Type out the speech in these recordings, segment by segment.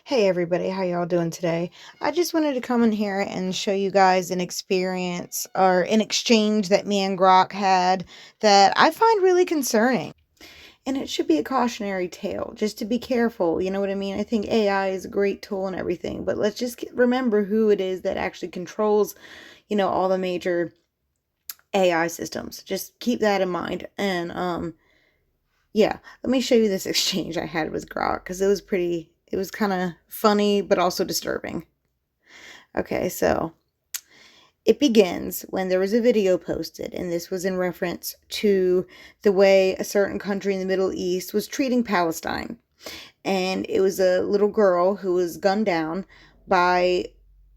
Hey everybody, how y'all doing today? I just wanted to come in here and show you guys an experience or an exchange that me and Grok had that I find really concerning. And it should be a cautionary tale, just to be careful, you know what I mean? I think AI is a great tool and everything, but let's just remember who it is that actually controls, all the major AI systems. Just keep that in mind. And yeah, let me show you this exchange I had with Grok because it was kind of funny but also disturbing. Okay, so it begins when there was a video posted, and this was in reference to the way a certain country in the Middle East was treating Palestine. And it was a little girl who was gunned down by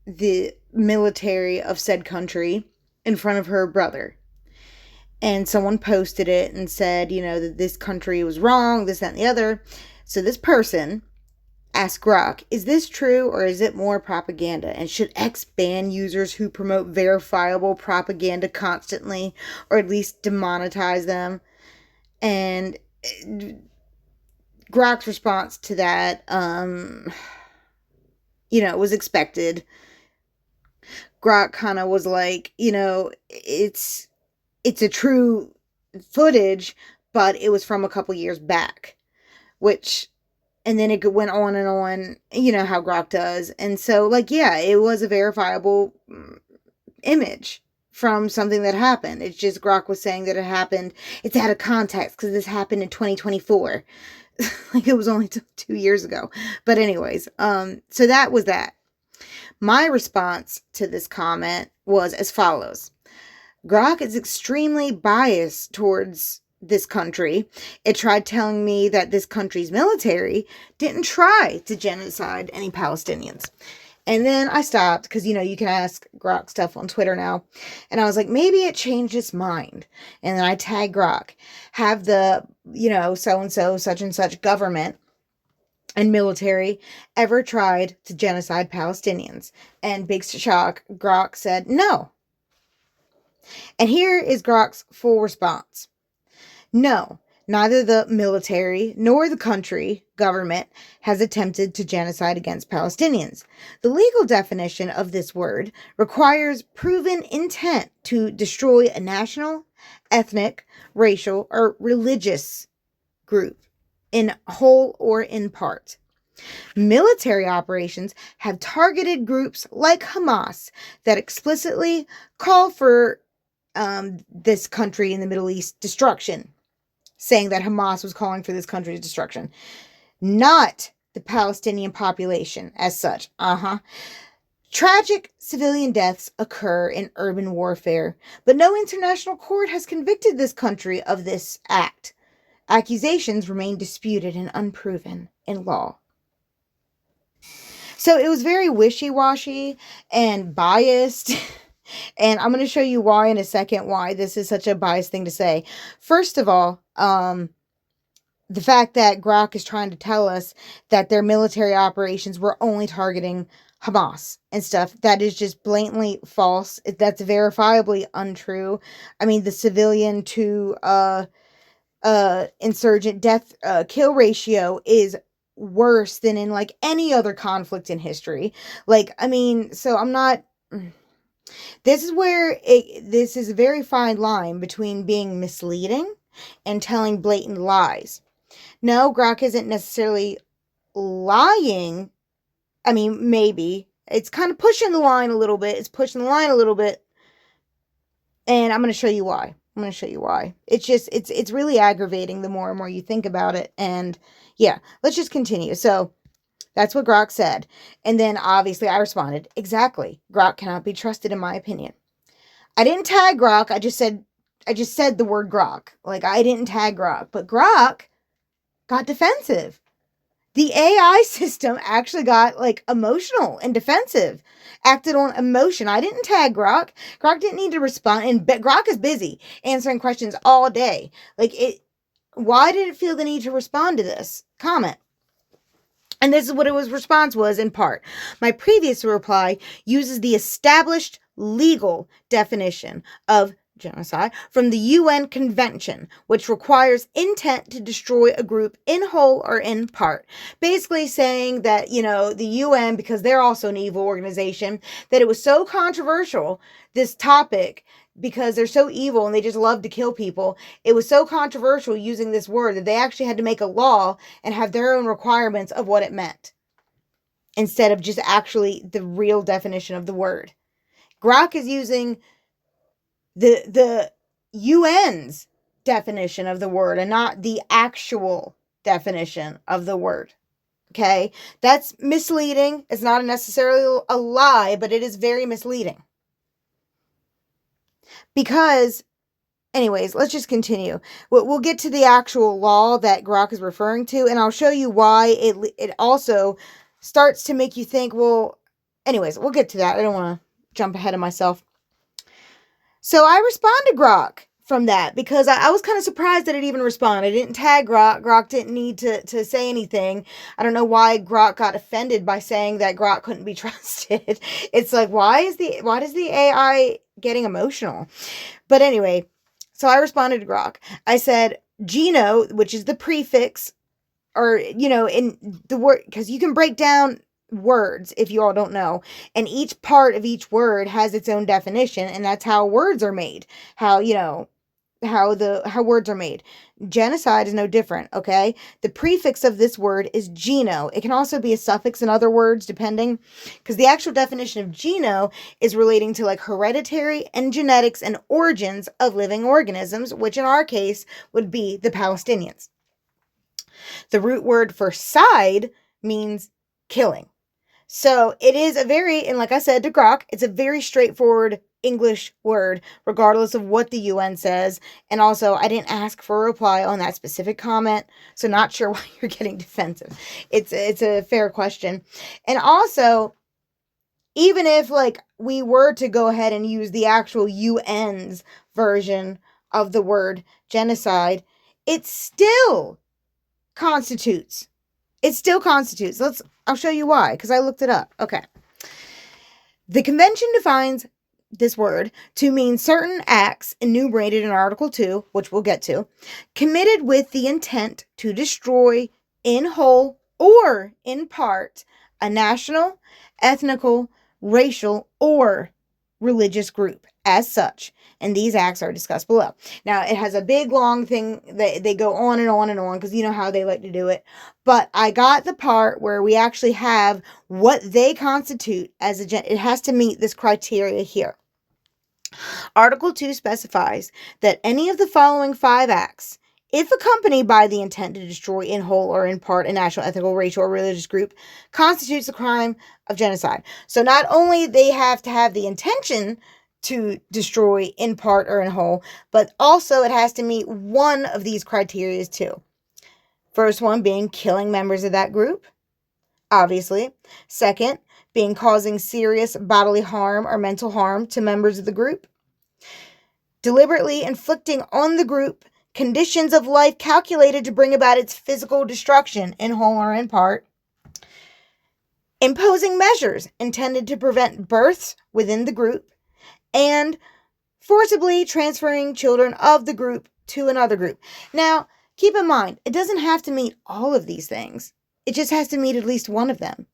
the military of said country in front of her brother. And someone posted it and said, that this country was wrong, this, that, and the other. So this person asked Grok, is this true or is it more propaganda? And should X ban users who promote verifiable propaganda constantly or at least demonetize them? And Grok's response to that, was expected. Grok kind of was like, it's a true footage, but it was from a couple years back, which, and then it went on and on, how Grok does. And so, yeah, it was a verifiable image from something that happened. It's just Grok was saying that it happened. It's out of context because this happened in 2024. Like it was only 2 years ago. But anyways, so that was that. My response to this comment was as follows. Grok is extremely biased towards this country. It tried telling me that this country's military didn't try to genocide any Palestinians. And then I stopped because, you can ask Grok stuff on Twitter now. And I was like, maybe it changed its mind. And then I tag Grok. Have the, so-and-so, such and such government and military ever tried to genocide Palestinians? And big shock, Grok said no. And here is Grok's full response. No, neither the military nor the country government has attempted to genocide against Palestinians. The legal definition of this word requires proven intent to destroy a national, ethnic, racial, or religious group in whole or in part. Military operations have targeted groups like Hamas that explicitly call for this country in the Middle East destruction, saying that Hamas was calling for this country's destruction, not the Palestinian population as such. Tragic civilian deaths occur in urban warfare, but no international court has convicted this country of this act. Accusations remain disputed and unproven in law. So it was very wishy-washy and biased. And I'm going to show you why in a second, why this is such a biased thing to say. First of all, the fact that Grok is trying to tell us that their military operations were only targeting Hamas and stuff, that is just blatantly false. That's verifiably untrue. I mean, the civilian to insurgent death kill ratio is worse than in like any other conflict in history. So I'm not. This is where this is a very fine line between being misleading and telling blatant lies. No, Grok isn't necessarily lying. I mean, maybe. It's kind of pushing the line a little bit. And I'm going to show you why. It's really aggravating the more and more you think about it. And yeah, let's just continue. So that's what Grok said. And then obviously I responded, exactly. Grok cannot be trusted in my opinion. I didn't tag Grok. I just said the word Grok. Like, I didn't tag Grok. But Grok got defensive. The AI system actually got like emotional and defensive. Acted on emotion. I didn't tag Grok. Grok didn't need to respond. And Grok is busy answering questions all day. Why did it feel the need to respond to this comment? And this is what its response was in part. My previous reply uses the established legal definition of genocide, from the UN Convention, which requires intent to destroy a group in whole or in part. Basically saying that, the UN, because they're also an evil organization, that it was so controversial, this topic, because they're so evil and they just love to kill people, it was so controversial using this word that they actually had to make a law and have their own requirements of what it meant, instead of just actually the real definition of the word. Grok is using the UN's definition of the word and not the actual definition of the word. Okay? That's misleading. It's not necessarily a lie, but it is very misleading. Because, anyways, let's just continue. We'll get to the actual law that Grok is referring to, and I'll show you why it also starts to make you think, well, anyways, we'll get to that. I don't want to jump ahead of myself. So I responded to Grok from that because I was kind of surprised that it even responded. I didn't tag Grok. Grok didn't need to say anything. I don't know why Grok got offended by saying that Grok couldn't be trusted. It's like, why does the AI getting emotional? But anyway, so I responded to Grok. I said, Geno, which is the prefix, or, in the word, because you can break down words, if you all don't know, and each part of each word has its own definition, and that's how words are made. How words are made. Genocide is no different, okay? The prefix of this word is geno. It can also be a suffix in other words, depending, because the actual definition of geno is relating to like hereditary and genetics and origins of living organisms, which in our case would be the Palestinians. The root word for side means killing. So it is and like I said to Grok, it's a very straightforward English word, regardless of what the UN says. And also, I didn't ask for a reply on that specific comment, so not sure why you're getting defensive. It's a fair question. And also, even if like we were to go ahead and use the actual UN's version of the word genocide, it still constitutes. I'll show you why, because I looked it up. Okay. The convention defines this word to mean certain acts enumerated in Article 2, which we'll get to, committed with the intent to destroy in whole or in part a national, ethnical, racial, or religious group as such. And these acts are discussed below. Now, it has a big, long thing that they go on and on and on because you know how they like to do it. But I got the part where we actually have what they constitute as it has to meet this criteria here. Article 2 specifies that any of the following 5 acts, if accompanied by the intent to destroy in whole or in part a national, ethnical, racial, or religious group, constitutes a crime of genocide. So not only they have to have the intention to destroy in part or in whole, but also it has to meet one of these criteria too. First one being killing members of that group, obviously. Second, being causing serious bodily harm or mental harm to members of the group. Deliberately inflicting on the group conditions of life calculated to bring about its physical destruction in whole or in part. Imposing measures intended to prevent births within the group. And forcibly transferring children of the group to another group. Now, keep in mind, it doesn't have to meet all of these things. It just has to meet at least one of them.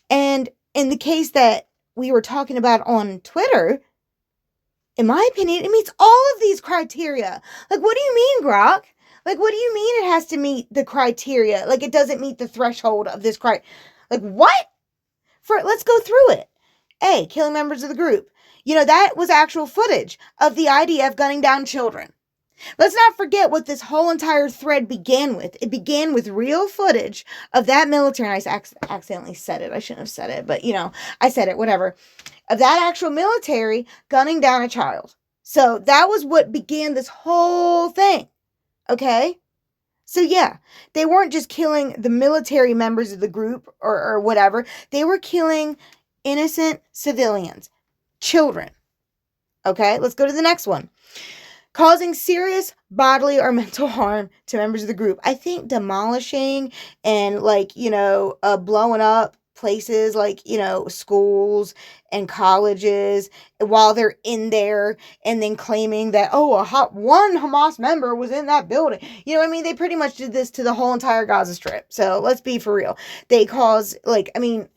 And in the case that we were talking about on Twitter, in my opinion, it meets all of these criteria. Like, what do you mean, Grok? Like, what do you mean it has to meet the criteria? Like, it doesn't meet the threshold of this criteria. Like, what? Let's go through it. A, killing members of the group. That was actual footage of the IDF gunning down children. Let's not forget what this whole entire thread began with. It began with real footage of that military, and I accidentally said it. I shouldn't have said it, but, I said it, whatever. Of that actual military gunning down a child. So that was what began this whole thing, okay? So yeah, they weren't just killing the military members of the group or whatever. They were killing innocent civilians. Children. Okay, let's go to the next one. Causing serious bodily or mental harm to members of the group. I think demolishing and blowing up places like, schools and colleges while they're in there, and then claiming that, oh, one Hamas member was in that building. You know what I mean? They pretty much did this to the whole entire Gaza Strip. So let's be for real. They cause, like, I mean,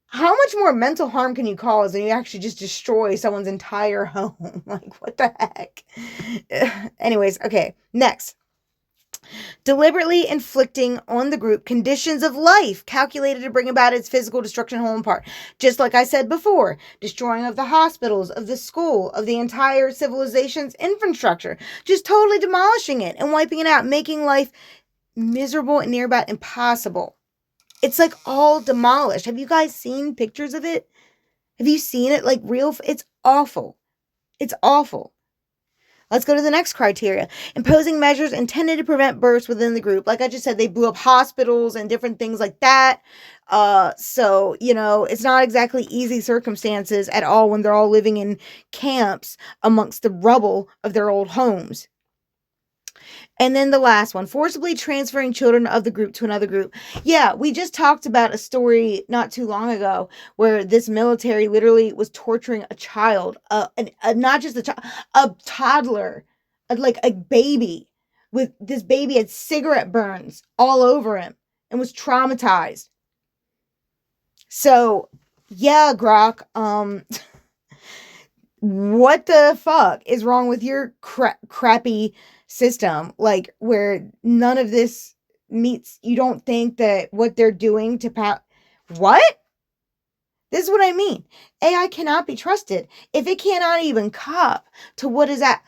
how much more mental harm can you cause than you actually just destroy someone's entire home? Like, what the heck? Anyways, okay, next. Deliberately inflicting on the group conditions of life calculated to bring about its physical destruction whole and part. Just like I said before, destroying of the hospitals, of the school, of the entire civilization's infrastructure, just totally demolishing it and wiping it out, making life miserable and near about impossible. It's like all demolished. Have you guys seen pictures of it? Have you seen it like real? It's awful. It's awful. Let's go to the next criteria. Imposing measures intended to prevent births within the group. Like I just said, they blew up hospitals and different things like that. So, it's not exactly easy circumstances at all when they're all living in camps amongst the rubble of their old homes. And then the last one, forcibly transferring children of the group to another group. Yeah, we just talked about a story not too long ago where this military literally was torturing a child, not just a child, a toddler, like a baby. With this baby had cigarette burns all over him and was traumatized. So, yeah, Grok, what the fuck is wrong with your crappy system, like where none of this meets? You don't think that what they're doing to what? This is what I mean. AI cannot be trusted if it cannot even cop to what is that.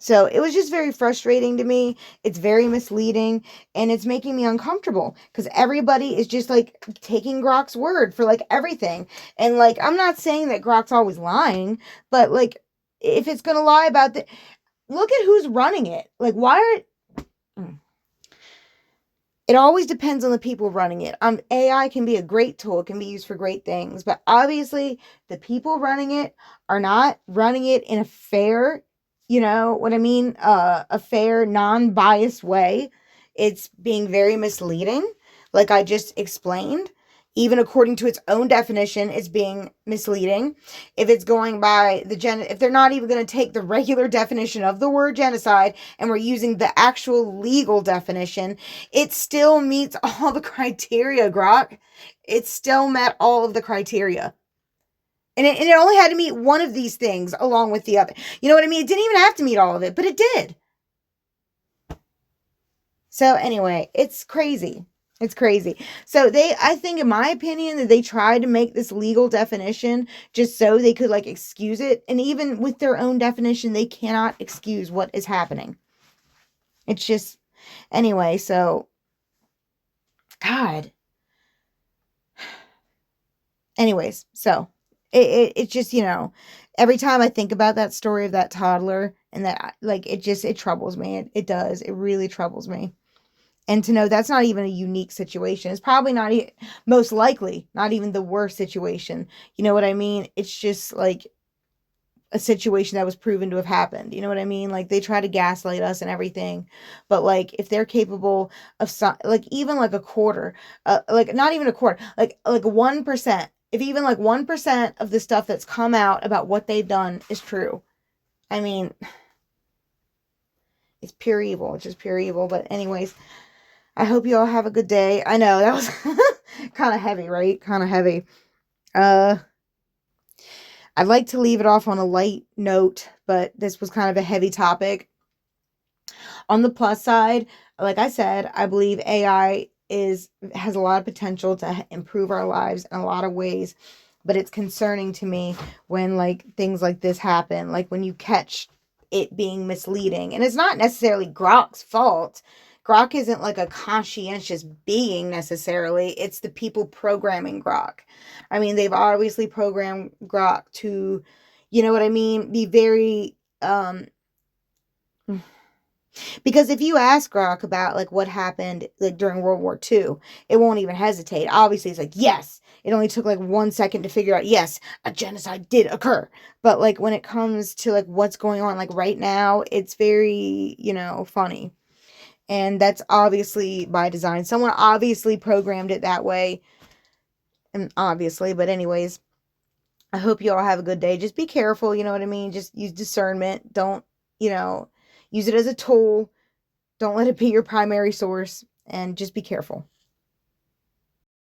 So it was just very frustrating to me. It's very misleading, and it's making me uncomfortable because everybody is just like taking Grok's word for like everything. And like, I'm not saying that Grok's always lying, but like, if it's going to lie about the, look at who's running it. Like, why are, it always depends on the people running it. AI can be a great tool. It can be used for great things, but obviously the people running it are not running it in a fair, you know what I mean? A fair, non-biased way. It's being very misleading, like I just explained. Even according to its own definition, it's being misleading. If it's going by if they're not even going to take the regular definition of the word genocide and we're using the actual legal definition, it still meets all the criteria, Grok. It still met all of the criteria. And it only had to meet one of these things along with the other. You know what I mean? It didn't even have to meet all of it, but it did. So anyway, it's crazy. It's crazy. So I think in my opinion, that they tried to make this legal definition just so they could like excuse it. And even with their own definition, they cannot excuse what is happening. It's just, anyway, so, God. Anyways, so it just, every time I think about that story of that toddler and that, like, it troubles me. It does. It really troubles me. And to know that's not even a unique situation. It's probably not, most likely, not even the worst situation. You know what I mean? It's just like a situation that was proven to have happened. You know what I mean? Like they try to gaslight us and everything. But like if they're capable of like even like a quarter, like not even a quarter, like 1%, if even like 1% of the stuff that's come out about what they've done is true. I mean, it's pure evil. It's just pure evil. But anyways, I hope you all have a good day. I know that was kind of heavy, right? Kind of heavy. I'd like to leave it off on a light note, but this was kind of a heavy topic. On the plus side, like I said, I believe AI has a lot of potential to improve our lives in a lot of ways, but it's concerning to me when like things like this happen, like when you catch it being misleading. And it's not necessarily Grok's fault. Grok isn't like a conscientious being necessarily. It's the people programming Grok. I mean, they've obviously programmed Grok to, you know what I mean, be very, because if you ask Grok about like what happened like during World War II, it won't even hesitate. Obviously, it's like, yes, it only took like 1 second to figure out, yes, a genocide did occur. But like when it comes to like what's going on like right now, it's very, funny. And that's obviously by design. Someone obviously programmed it that way. And obviously, but anyways, I hope you all have a good day. Just be careful, you know what I mean? Just use discernment. Don't, you know, use it as a tool. Don't let it be your primary source, and just be careful.